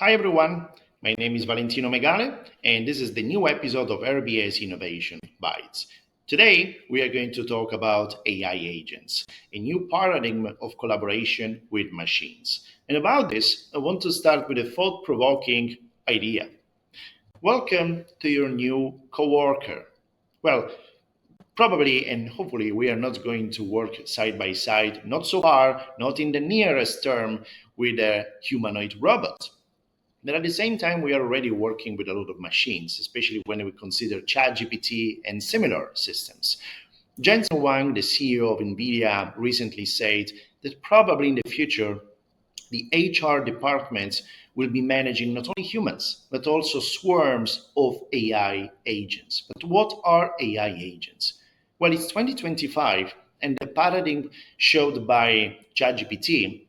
Hi everyone, my name is Valentino Megale, and this is the new episode of RBS Innovation Bites. Today, we are going to talk about AI agents, a new paradigm of collaboration with machines. And about this, I want to start with a thought-provoking idea. Welcome to your new coworker. Well, probably and hopefully we are not going to work side by side, not so far, not in the nearest term, with a humanoid robot. But at the same time, we are already working with a lot of machines, especially when we consider ChatGPT and similar systems. Jensen Wang, the CEO of NVIDIA, recently said that probably in the future, the HR departments will be managing not only humans, but also swarms of AI agents. But what are AI agents? Well, it's 2025, and the paradigm showed by ChatGPT,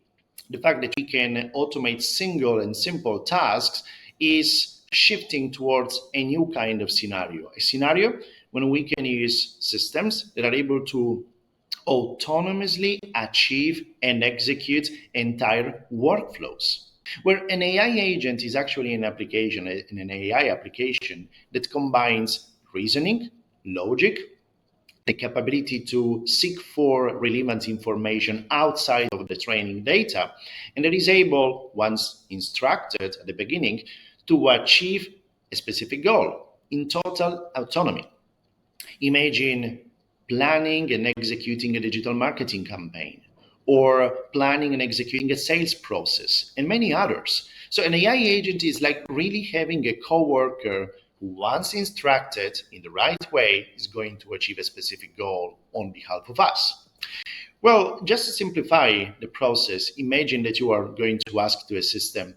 the fact that we can automate single and simple tasks, is shifting towards a new kind of scenario. A scenario when we can use systems that are able to autonomously achieve and execute entire workflows. Where an AI agent is actually an application, an AI application that combines reasoning, logic, the capability to seek for relevant information outside of the training data, and that is able, once instructed at the beginning, to achieve a specific goal in total autonomy. Imagine planning and executing a digital marketing campaign, or planning and executing a sales process, and many others. So an AI agent is like really having a coworker who, once instructed in the right way, is going to achieve a specific goal on behalf of us. Well, just to simplify the process, imagine that you are going to ask to a system,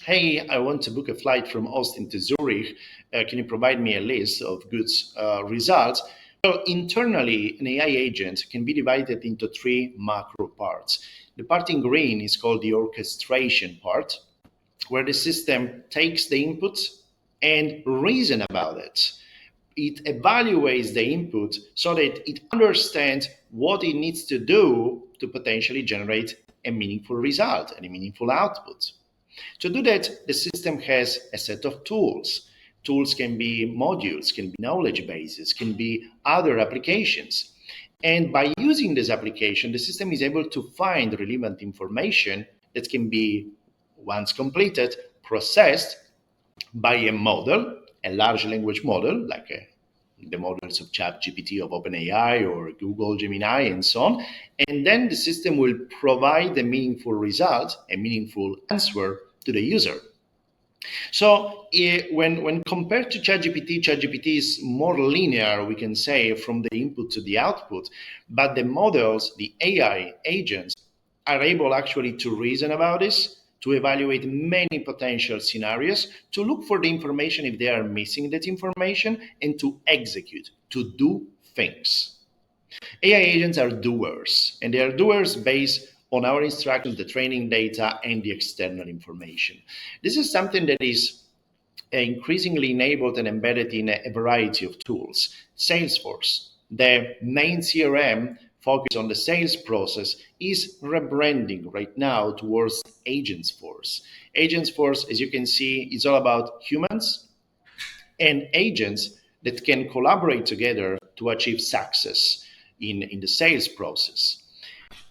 hey, I want to book a flight from Austin to Zurich. Can you provide me a list of goods results? Well, internally, an AI agent can be divided into three macro parts. The part in green is called the orchestration part, where the system takes the input and reason about it. It evaluates the input so that it understands what it needs to do to potentially generate a meaningful result and a meaningful output. To do that, the system has a set of tools. Tools can be modules, can be knowledge bases, can be other applications. And by using this application, the system is able to find relevant information that can be, once completed, processed by a model, a large language model, like the models of ChatGPT of OpenAI or Google Gemini and so on. And then the system will provide a meaningful result, a meaningful answer to the user. So when compared to ChatGPT, ChatGPT is more linear, we can say, from the input to the output. But the models, the AI agents, are able actually to reason about this, to evaluate many potential scenarios, to look for the information if they are missing that information, and to execute, to do things. AI agents are doers, and they are doers based on our instructions, the training data, and the external information. This is something that is increasingly enabled and embedded in a variety of tools. Salesforce, the main CRM focused on the sales process, is rebranding right now towards Agentforce. Agentforce, as you can see, is all about humans and agents that can collaborate together to achieve success in the sales process.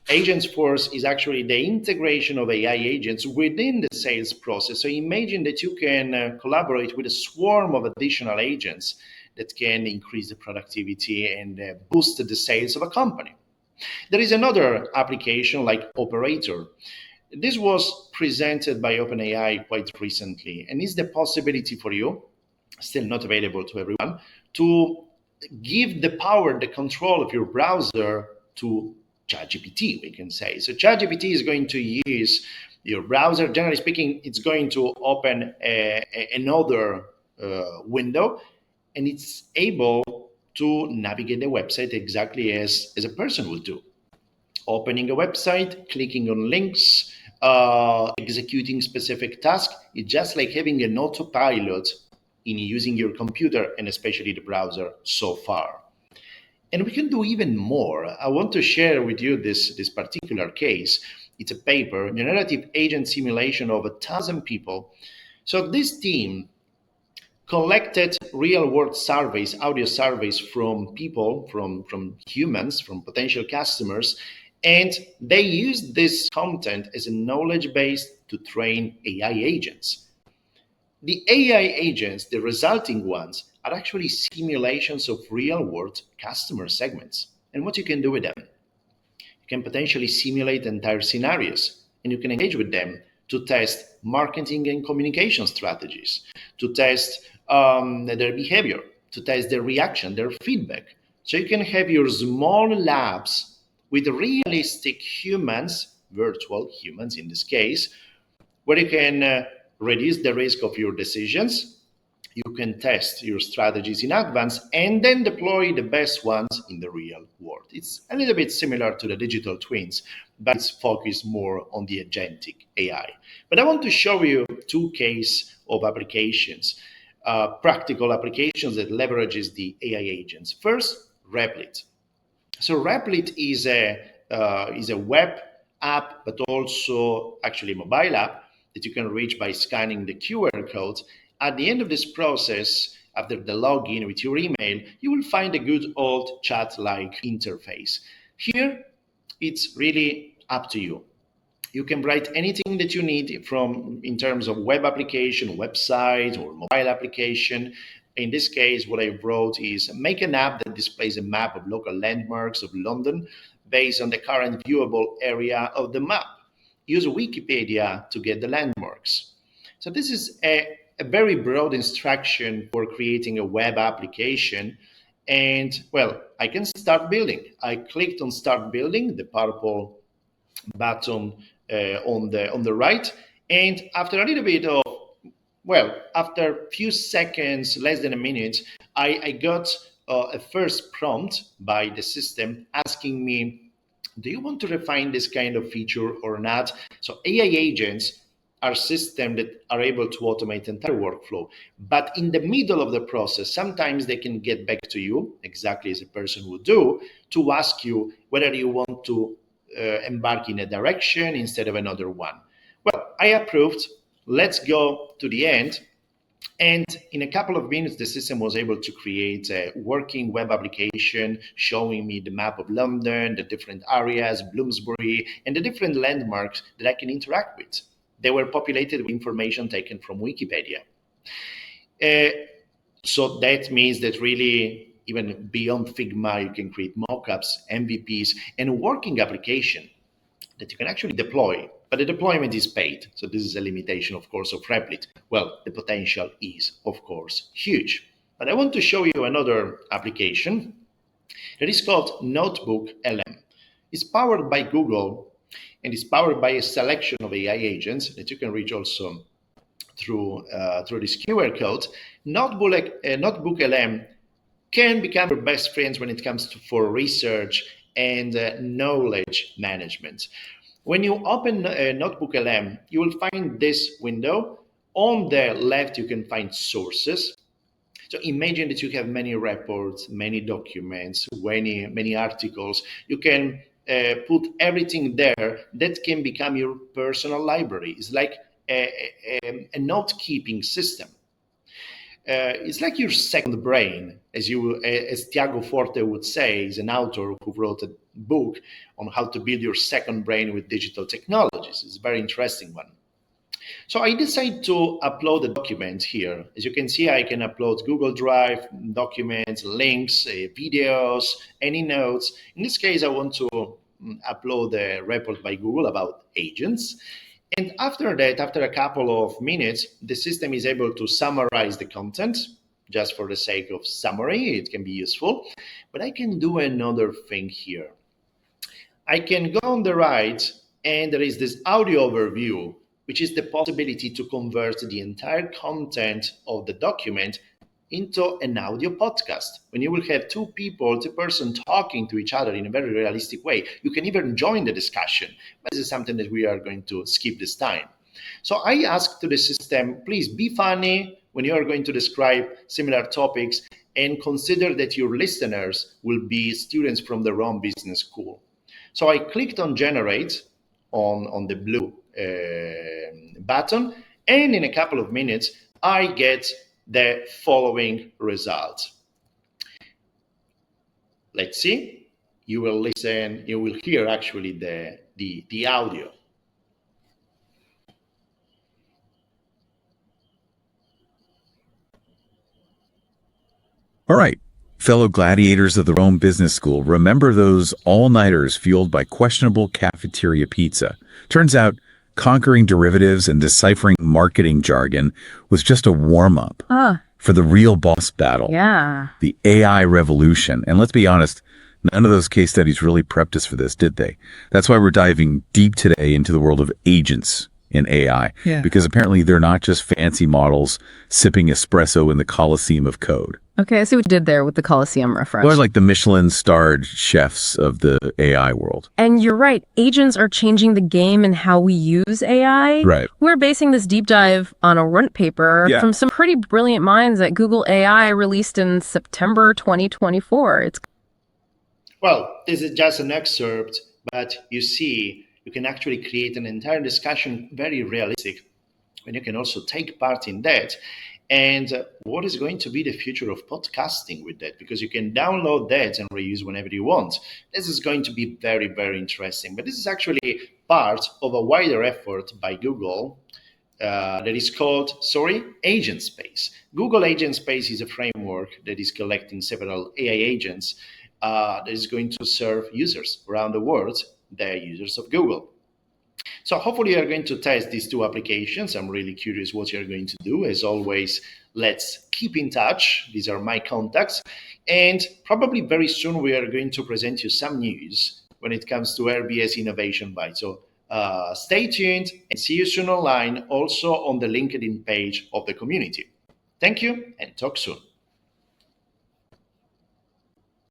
Agentforce is actually the integration of AI agents within the sales process. So imagine that you can collaborate with a swarm of additional agents that can increase the productivity and boost the sales of a company. There is another application like Operator. This was presented by OpenAI quite recently, and is the possibility for you, still not available to everyone, to give the power, the control of your browser to ChatGPT, we can say. So ChatGPT is going to use your browser. Generally speaking, it's going to open another window, and it's able to navigate the website exactly as a person would do. Opening a website, clicking on links, executing specific tasks. It's just like having an autopilot in using your computer and especially the browser so far. And we can do even more. I want to share with you this particular case. It's a paper, Generative Agent Simulation of 1,000 people. So this team collected real-world surveys, audio surveys from people, from humans, from potential customers, and they used this content as a knowledge base to train AI agents. The AI agents, the resulting ones, are actually simulations of real-world customer segments. And what you can do with them? You can potentially simulate entire scenarios, and you can engage with them to test marketing and communication strategies, to test their behavior, to test their reaction, their feedback. So you can have your small labs with realistic humans, virtual humans in this case, where you can reduce the risk of your decisions. You can test your strategies in advance and then deploy the best ones in the real world. It's a little bit similar to the digital twins, but it's focused more on the agentic AI. But I want to show you two cases of applications, practical applications that leverages the AI agents. First, Replit. So Replit is a web app, but also actually a mobile app that you can reach by scanning the QR code. At the end of this process, after the login with your email, you will find a good old chat-like interface. Here, it's really up to you. You can write anything that you need from in terms of web application, website, or mobile application. In this case, what I wrote is make an app that displays a map of local landmarks of London based on the current viewable area of the map. Use Wikipedia to get the landmarks. So this is a very broad instruction for creating a web application. And well, I can start building. I clicked on start building, the purple button on the right. And after a little bit of, well, after a few seconds, less than a minute, I got a first prompt by the system asking me, do you want to refine this kind of feature or not? So AI agents are systems that are able to automate entire workflow. But in the middle of the process, sometimes they can get back to you, exactly as a person would do, to ask you whether you want to embark in a direction instead of another one. Well, I approved. Let's go to the end. And in a couple of minutes, the system was able to create a working web application showing me the map of London, the different areas, Bloomsbury, and the different landmarks that I can interact with. They were populated with information taken from Wikipedia. So that means that really, even beyond Figma, you can create mockups, MVPs, and a working application that you can actually deploy, but the deployment is paid. So this is a limitation, of course, of Replit. Well, the potential is, of course, huge. But I want to show you another application that is called NotebookLM. It's powered by Google, and it's powered by a selection of AI agents that you can reach also through this QR code. NotebookLM can become your best friends when it comes for research and knowledge management. When you open NotebookLM, you will find this window. On the left, you can find sources. So imagine that you have many reports, many documents, many articles. You can put everything there that can become your personal library. It's like a note-keeping system. It's like your second brain, as Tiago Forte would say. He's an author who wrote a book on how to build your second brain with digital technologies. It's a very interesting one. So I decided to upload a document here. As you can see, I can upload Google Drive, documents, links, videos, any notes. In this case, I want to upload a report by Google about agents. And after that, after a couple of minutes, the system is able to summarize the content, just for the sake of summary. It can be useful. But I can do another thing here. I can go on the right, and there is this audio overview, which is the possibility to convert the entire content of the document into an audio podcast. When you will have two person talking to each other in a very realistic way, you can even join the discussion. But this is something that we are going to skip this time. So I asked to the system, please be funny when you are going to describe similar topics, and consider that your listeners will be students from the Rome Business School. So I clicked on generate. on the blue button, and in a couple of minutes, I get the following result. Let's see. You will listen, you will hear actually the audio. All right, fellow gladiators of the Rome Business School, remember those all-nighters fueled by questionable cafeteria pizza? Turns out conquering derivatives and deciphering marketing jargon was just a warm-up for the real boss battle, the AI revolution. And let's be honest, none of those case studies really prepped us for this, did they? That's why we're diving deep today into the world of agents in AI, because apparently they're not just fancy models sipping espresso in the Colosseum of code. Okay, I see what you did there with the Colosseum reference. They're like the Michelin-starred chefs of the AI world. And you're right, agents are changing the game in how we use AI. Right. We're basing this deep dive on a white paper from some pretty brilliant minds at Google AI released in September 2024. Well, this is just an excerpt, but you see, you can actually create an entire discussion very realistic, and you can also take part in that. And what is going to be the future of podcasting with that? Because you can download that and reuse whenever you want. This is going to be very, very interesting. But this is actually part of a wider effort by Google that is called, Agent Space. Google Agent Space is a framework that is collecting several AI agents that is going to serve users around the world, the users of Google. So hopefully you're going to test these two applications. I'm really curious what you're going to do. As always, let's keep in touch. These are my contacts. And probably very soon we are going to present you some news when it comes to RBS Innovation Bites. So stay tuned and see you soon online, also on the LinkedIn page of the community. Thank you and talk soon.